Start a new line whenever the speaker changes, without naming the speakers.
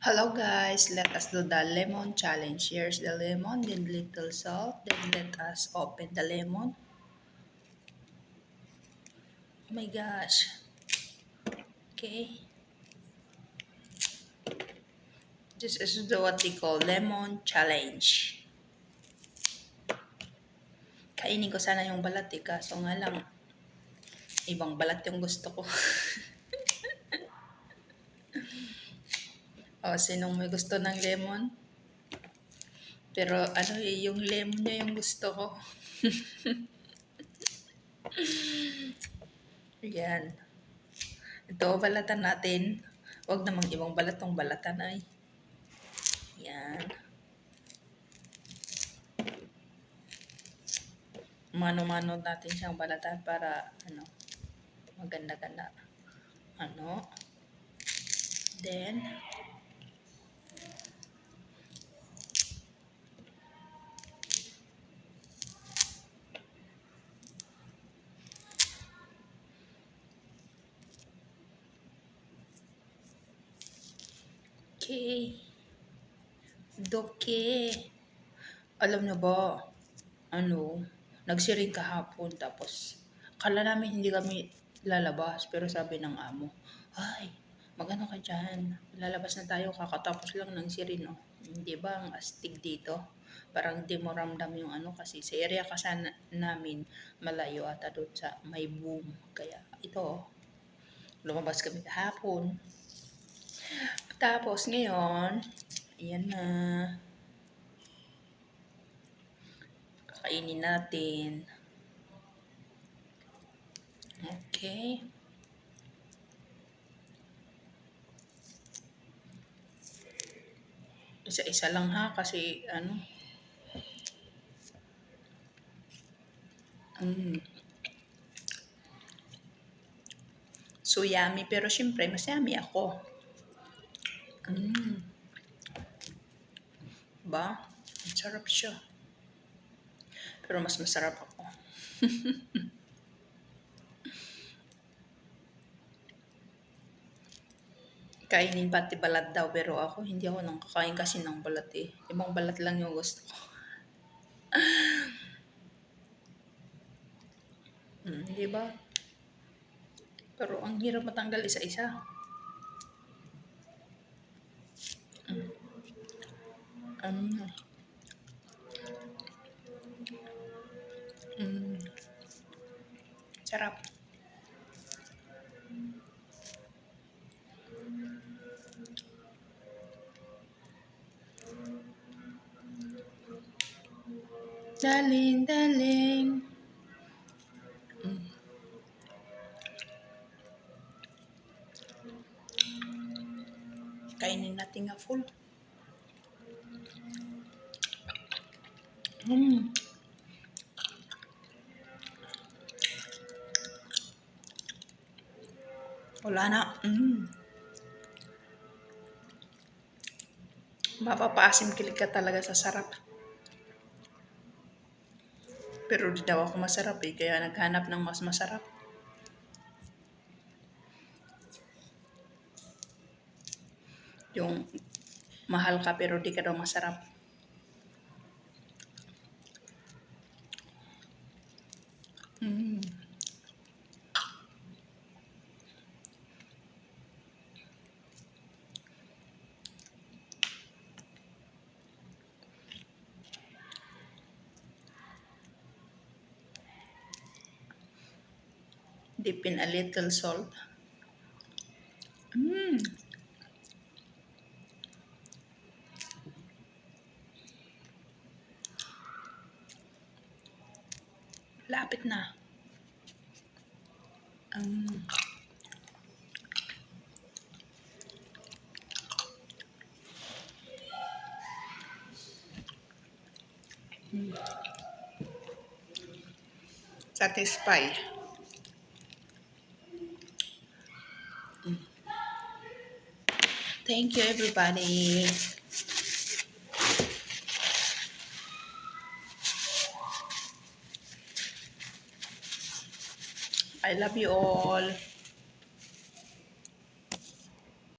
Hello guys, let us do the lemon challenge. Here's the lemon, then little salt, then let us open the lemon. Oh my gosh. Okay. This is what they call lemon challenge. Kainin ko sana yung balat kaso nga lang, ibang balat yung gusto ko. O, sinong may gusto ng lemon? Pero yung lemon niya yung gusto ko. Yan. Ito, balatan natin. Huwag namang ibang balat tong balatan ay. Yan. Mano-mano natin siyang balatan para maganda-ganda. Then okay. Doke. Alam niyo ba, nagsiring kahapon tapos kala namin hindi kami lalabas pero sabi ng amo, ay, magano ka dyan, lalabas na tayo kakatapos lang ng sirin, oh. Hindi ba ang astig dito? Parang di mo ramdam yung kasi sa area kasi namin malayo ata doon sa may boom. Kaya ito, lumabas kami kahapon. Tapos ngayon, ayan na. Kakainin natin. Okay. Isa-isa lang ha kasi so yummy pero syempre mas yummy ako. Ba? Sarap siya. Pero mas masarap ako. Kainin pati balat daw pero ako hindi ako nang kakain kasi ng balat eh. Ibang balat lang yung gusto ko. Di ba? Pero ang hirap matanggal isa-isa. Sarap. Daling, daling. Kainin natin nga full. Wala na. Mapapaasim kilig ka talaga sa sarap. Pero di daw ako masarap kaya naghanap ng mas masarap. Yung mahal ka pero di ka daw masarap. Dip in a little salt. Lapit na. Satisfy. Thank you, everybody. I love you all.